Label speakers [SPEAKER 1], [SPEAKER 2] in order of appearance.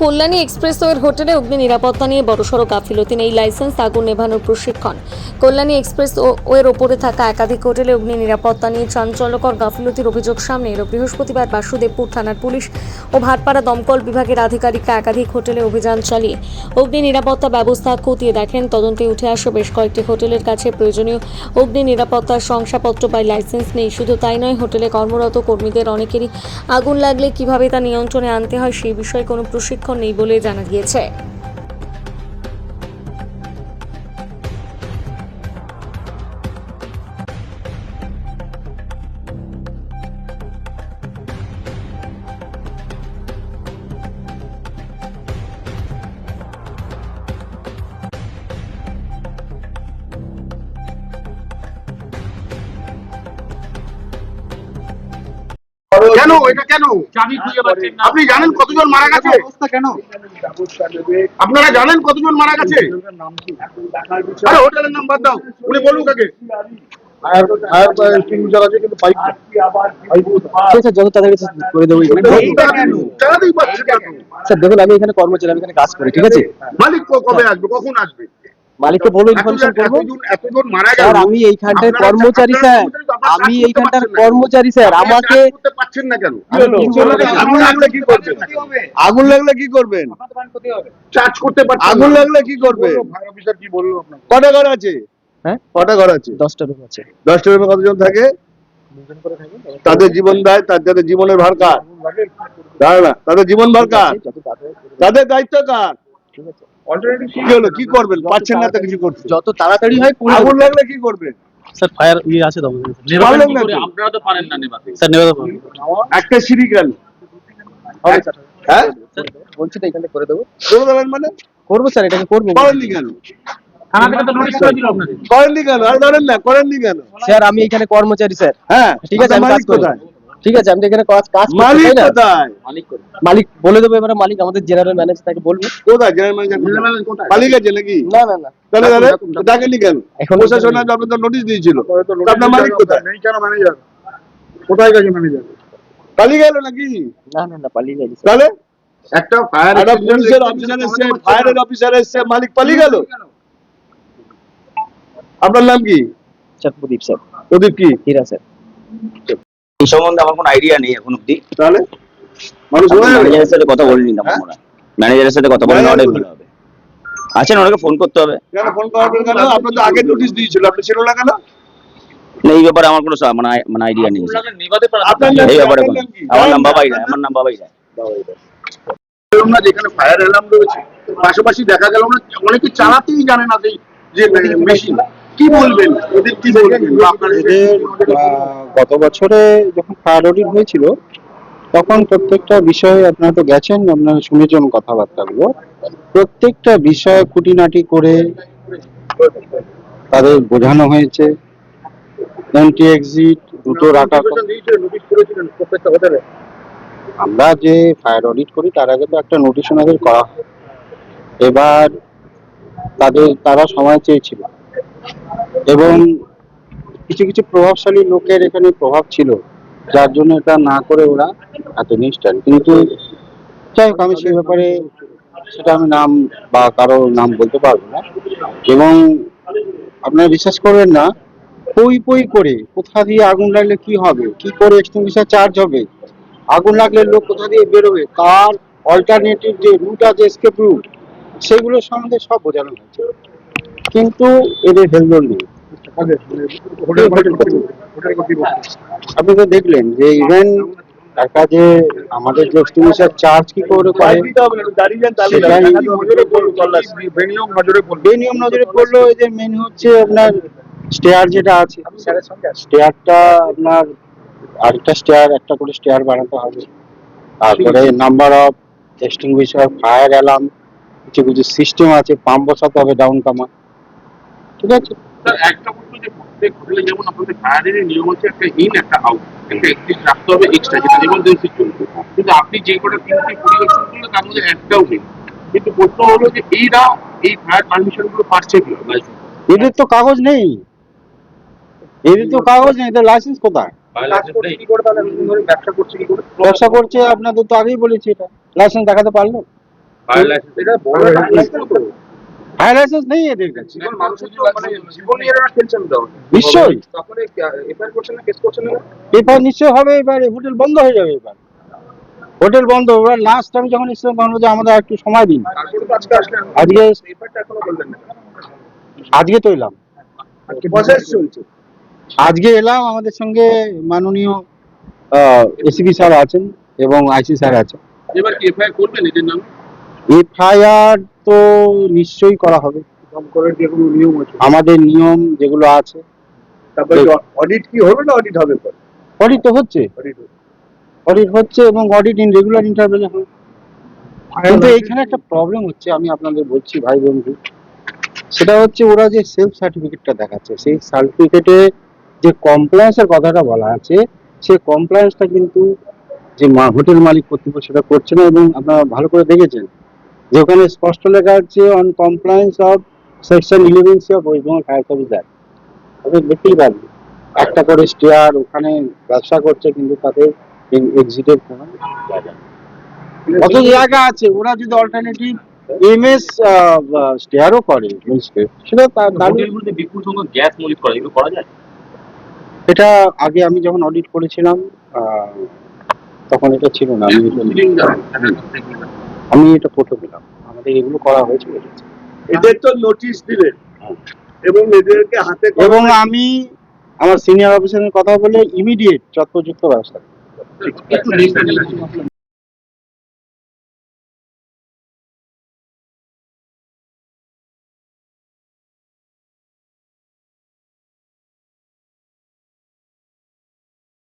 [SPEAKER 1] কল্যাণী এক্সপ্রেসওয়ের হোটেলে অগ্নি নিরাপত্তা নিয়ে বড়সড় গাফিলতি নেই, লাইসেন্স, আগুন নেভানোর প্রশিক্ষণ। কল্যাণী এক্সপ্রেসওয়ের ওপরে থাকা একাধিক হোটেলে অগ্নি নিরাপত্তা নিয়ে চাঞ্চল্যকর গাফিলতির অভিযোগ সামনে এলো। বৃহস্পতিবার বাসুদেবপুর থানার পুলিশ ও ভাটপাড়া দমকল বিভাগের আধিকারিকরা একাধিক হোটেলে অভিযান চালিয়ে অগ্নি নিরাপত্তা ব্যবস্থা খতিয়ে দেখেন। তদন্তে উঠে আসে বেশ কয়েকটি হোটেলের কাছে প্রয়োজনীয় অগ্নি নিরাপত্তার শংসাপত্র বা লাইসেন্স নেই। শুধু তাই নয়, হোটেলে কর্মরত কর্মীদের অনেকেরই আগুন লাগলে কিভাবে তা নিয়ন্ত্রণে আনতে হয় সেই বিষয়ে কোনো প্রশিক্ষণ নেই বলে জানা গিয়েছে।
[SPEAKER 2] কেন এটা কেন
[SPEAKER 3] চাবি খুঁজে পাচ্ছেন না।
[SPEAKER 2] আপনি জানেন কতজন মারা গেছে?
[SPEAKER 4] কেন
[SPEAKER 2] আপনারা জানেন কতজন মারা গেছে? আরে হোটেলের নাম বাদ দাও, উনি বলুক আগে।
[SPEAKER 4] যত তাড়াতাড়ি করে দেবো
[SPEAKER 2] চালাতেই পারছেন না তো।
[SPEAKER 4] স্যার। দেখুন, আমি এখানে কর্মচারী, আমি এখানে কাজ করি, ঠিক আছে?
[SPEAKER 2] মালিক কবে আসবে, কখন আসবে?
[SPEAKER 4] মালিককে বলো ইনফরমেশন করবো।
[SPEAKER 2] এতজন মারা গেল।
[SPEAKER 4] স্যার, আমি এইখানটার কর্মচারী স্যার, আমি এইখানটার কর্মচারী স্যার। আমাকে
[SPEAKER 2] করতে পারছেন না কেন?
[SPEAKER 5] আগুন লাগলে কি করবেন? আগুন লাগলে কি করবেন?
[SPEAKER 2] চার্জ করতে পারছেন না।
[SPEAKER 5] আগুন লাগলে কি করবেন?
[SPEAKER 2] ফায়ার অফিসার কি বললো আপনাকে?
[SPEAKER 5] কটা ঘর আছে?
[SPEAKER 4] হ্যাঁ,
[SPEAKER 5] কটা ঘর আছে?
[SPEAKER 4] 10টা রুম আছে।
[SPEAKER 5] 10টা রুমে কতজন থাকে? তাদের জীবন দেয়, তাদের জীবনের ভার কার? জানে না, তাদের জীবন ভার কার? তাদের দায়িত্ব কার?
[SPEAKER 4] ঠিক আছে,
[SPEAKER 5] কি হলো, কি করবেন? পারছেন না তো কিছু করতে।
[SPEAKER 4] যত তাড়াতাড়ি হয় করে
[SPEAKER 5] আগুন
[SPEAKER 4] দেবো।
[SPEAKER 5] লাগলে কি করবেন?
[SPEAKER 4] স্যার, ফায়ার আছে তো
[SPEAKER 3] নেভাবেন
[SPEAKER 5] পারলেন
[SPEAKER 3] কি
[SPEAKER 5] না
[SPEAKER 3] করে?
[SPEAKER 5] তো?
[SPEAKER 3] আপনারা তো পারেন না নেভাতে।
[SPEAKER 4] স্যার, নেবে দেবো।
[SPEAKER 5] একটা সিঁড়ি কেন?
[SPEAKER 4] হবে স্যার।
[SPEAKER 5] হ্যাঁ,
[SPEAKER 4] স্যার, বলছি তো এখানে করে দেবো।
[SPEAKER 5] করে দেবেন মানে?
[SPEAKER 4] করবো স্যার, এটাকে করবো।
[SPEAKER 5] করেননি কেন?
[SPEAKER 3] থানা থেকে তো নোটিশ করে দিল আপনাদের।
[SPEAKER 5] করেননি কেন? আর ধরেন না, করেননি কেন?
[SPEAKER 4] স্যার, আমি এখানে কর্মচারী স্যার।
[SPEAKER 5] হ্যাঁ,
[SPEAKER 4] ঠিক আছে, আমি কাজ
[SPEAKER 5] মালিক
[SPEAKER 4] করি।
[SPEAKER 5] কোথায়?
[SPEAKER 4] ঠিক আছে, আমি তো এখানে কাজ করছি,
[SPEAKER 5] মালিক
[SPEAKER 4] তাই না?
[SPEAKER 5] কোথায়?
[SPEAKER 4] মালিক বলে দেবো এবারে। মালিক আমাদের জেনারেল ম্যানেজার, তাকে বলবো।
[SPEAKER 5] কোথায় জেনারেল ম্যানেজার কোথায়? মালিক আছে নাকি?
[SPEAKER 4] না না না,
[SPEAKER 5] তাহলে ডাকেনি কেন?
[SPEAKER 4] এখন
[SPEAKER 5] প্রশাসন আপনাদের নোটিশ দিয়েছিল, আপনার মালিক কোথায়?
[SPEAKER 2] নেই কেন ম্যানেজার? কোথায় গেছে ম্যানেজার?
[SPEAKER 5] পালিয়ে গেল নাকি?
[SPEAKER 4] না না না, পালিয়ে গেছে।
[SPEAKER 5] তাহলে
[SPEAKER 2] একটা ফায়ার
[SPEAKER 5] একটা পুলিশের অফিসার এসছে, ফায়ারের অফিসার এসছে, মালিক পালিয়ে গেল। আপনার নাম কি?
[SPEAKER 4] স্যার, প্রদীপ স্যার।
[SPEAKER 5] প্রদীপ কি?
[SPEAKER 4] হীরা স্যার।
[SPEAKER 6] এই সম্বন্ধে আমার কোনো আইডিয়া নেই এখন অব্দি।
[SPEAKER 5] তাহলে মানুষ হয়ে যাবে।
[SPEAKER 6] ম্যানেজারের সাথে কথা বলিনি না
[SPEAKER 5] হ্যাঁ?
[SPEAKER 6] আমরা। ম্যানেজারের সাথে কথা বলে নেওয়াটাই ভালো হবে। আছেন, ওনাকে ফোন করতে হবে।
[SPEAKER 5] কেন ফোন করাবেন কেন? আপনার তো আগে নোটিশ দিয়েছিল, আপনি ছিল না কেন?
[SPEAKER 6] না, এই ব্যাপারে আমার কোনো মানে আইডিয়া নেই।
[SPEAKER 3] আপনারা নেভাতে পারেন না।
[SPEAKER 5] আপনার নাম
[SPEAKER 6] এই
[SPEAKER 5] কি?
[SPEAKER 6] ব্যাপারে
[SPEAKER 5] আপনার
[SPEAKER 6] কোনো-
[SPEAKER 5] নাম কি?
[SPEAKER 6] আমার নাম বাবাই রায়, আমার নাম বাবাই রায়।
[SPEAKER 2] বললাম না যেখানে ফায়ার অ্যালার্ম রয়েছে, পাশাপাশি দেখা গেল না অনেকে চালাতেই জানে না যে মেশিন। কি বলবেন এদের, কি বলবেন? বা আপনার
[SPEAKER 7] এদের গত বছরে যখন ফায়ার অডিট হয়েছিল তখন প্রত্যেকটা বিষয়ে, আপনারা তো গেছেন, আপনারা শুনেছেন কথাবার্তাগুলো, প্রত্যেকটা বিষয় খুঁটিনাটি করে তাদের বোঝানো হয়েছে। এন্ট্রি এক্সিট দুটো রাখার কথা।
[SPEAKER 2] নোটিশ করেছিলেন প্রত্যেকটা হোটেলে?
[SPEAKER 7] আমরা যে ফায়ার অডিট করি তার আগে তো একটা নোটিশ ওনাদের করা হয়। এবার তারা সময় চেয়েছিল এবং কিছু কিছু প্রভাবশালী লোকের এখানে প্রভাব ছিল, যার জন্য এটা না করে ওরা এত নিষ্ঠান। কিন্তু যাই হোক, আমি সেই ব্যাপারে সেটা আমি নাম বা কারো নাম বলতে পারবো না। এবং আপনারা বিশ্বাস করবেন না, পই পই করে কোথা দিয়ে আগুন লাগলে কি হবে, কি করে এক্সটিংগুইশার চার্জ হবে, আগুন লাগলে লোক কোথা দিয়ে বেরোবে, তার অল্টারনেটিভ যে রুট আছে, এসকেপ রুট, সেগুলোর সম্বন্ধে সব বোঝানো হয়েছে। কিন্তু এদের হেলদোল নেই। আপনি তো দেখলেন যে ইভেন একটা যে আমাদের যে এক্সটিংগুইশার চার্জ কি করে বেনিয়ম নজরে পড়লো। এই যে মেন হচ্ছে আপনার স্টেয়ার যেটা আছে, স্টেয়ারটা আপনার আরেকটা স্টেয়ার, একটা করে স্টেয়ার বানাতে হবে। তারপরে number of extinguisher, fire alarm, কিছু কিছু সিস্টেম আছে, পাম্প বসাতে হবে ডাউন কামা। ঠিক আছে,
[SPEAKER 2] স্যার, একটা বলতো যে প্রত্যেক হোটেলে যেমন আপনাদের ফায়ারের নিয়ম হচ্ছে একটা ইন একটা আউট, একটা এক্সিট রাখতে হবে এক্সট্রা, যেটা এমার্জেন্সির জন্য। কিন্তু আপনি যে কটা তিনটি পরিদর্শন করলেন তার মধ্যে একটাও নেই। কিন্তু প্রশ্ন হলো যে এই ফায়ার পারমিশন গুলো পাচ্ছে কি?
[SPEAKER 7] এদের তো কাগজ নেই, এদের লাইসেন্স কোথায়?
[SPEAKER 2] কি করে তাহলে এতদিন ধরে ব্যবসা করছে কি করে?
[SPEAKER 7] ব্যবসা করছে, আপনাদের তো আগেই বলেছি, এটা লাইসেন্স দেখাতে পারলো।
[SPEAKER 2] ফায়ার লাইসেন্স এটা বড়
[SPEAKER 7] ফায়ার লাইসেন্স নেই এদের কাছে।
[SPEAKER 2] মানুষের জীবন নিয়ে এরা খেলছেন তো
[SPEAKER 7] নিশ্চয়ই
[SPEAKER 2] তখন এফআইআর করছেন না কেস করছেন না
[SPEAKER 7] এবার নিশ্চয় হবে, এবার হোটেল বন্ধ হয়ে যাবে। এবার হোটেল বন্ধ। ওরা লাস্ট আমি যখন এসেছিলাম তখন বলছে আমাদের একটু সময় দিন।
[SPEAKER 2] তারপরে তো আজকে আসলেন
[SPEAKER 7] আজকে
[SPEAKER 2] এফআইআরটা এখনো করলেন না
[SPEAKER 7] আজকে তো এলাম,
[SPEAKER 5] প্রসেস চলছে।
[SPEAKER 7] আজকে এলাম। আমাদের সঙ্গে মাননীয় এসিপি স্যার আছেন এবং আইসি স্যার আছেন।
[SPEAKER 2] এবার কি এফআইআর করবেন এদের নামে
[SPEAKER 7] এফআইআর তো নিশ্চয়ই করা হবে।
[SPEAKER 5] দমকলের যেগুলো নিয়ম আছে,
[SPEAKER 7] আমাদের নিয়ম যেগুলো আছে।
[SPEAKER 5] তারপরে অডিট কি হবে না অডিট হবে পরে?
[SPEAKER 7] অডিট তো হচ্ছে,
[SPEAKER 5] অডিট হবে।
[SPEAKER 7] অডিট হচ্ছে এবং অডিট ইন রেগুলার ইন্টারভেলে হবে। কিন্তু এখানে একটা প্রবলেম হচ্ছে, আমি আপনাদের বলছি ভাই বন্ধু, সেটা হচ্ছে ওরা যে সেলফ সার্টিফিকেটটা দেখাচ্ছে, সেই সার্টিফিকেটে যে কমপ্লায়েন্সের কথাটা বলা আছে, সেই কমপ্লায়েন্সটা কিন্তু যে হোটেল মালিক কর্তৃপক্ষ সেটা করছে না। এবং আপনারা ভালো করে দেখেছেন যে ওখানে স্পষ্ট লেখা আছে on compliance of section 11C of West Bengal fire service act. আপনি দেখতেই পারবেন একটা করে স্টেয়ার ওখানে ব্যবসা করছে, কিন্তু তাদের এক্সিটের কোনো জায়গা নেই। কত জায়গা আছে, ওরা যদি অল্টারনেটিভ এমএস স্টেয়ারও করে সেটা
[SPEAKER 3] হোটেলগুলোতে বিপুল সংখ্যক গ্যাস মজুত করা, এগুলো করা যায়?
[SPEAKER 7] এটা আগে আমি যখন অডিট করেছিলাম তখন এটা ছিল না। আমি এটা ফটো পেলাম, আমাদের এগুলো করা হয়েছিল।
[SPEAKER 5] এদের তো নোটিশ দিলেন এবং এদেরকে হাতে কলমে-
[SPEAKER 7] এবং আমি আমার সিনিয়র অফিসারের কথা বলে ইমিডিয়েট যথোপযুক্ত ব্যবস্থা করব।
[SPEAKER 2] একটু লিস্টটা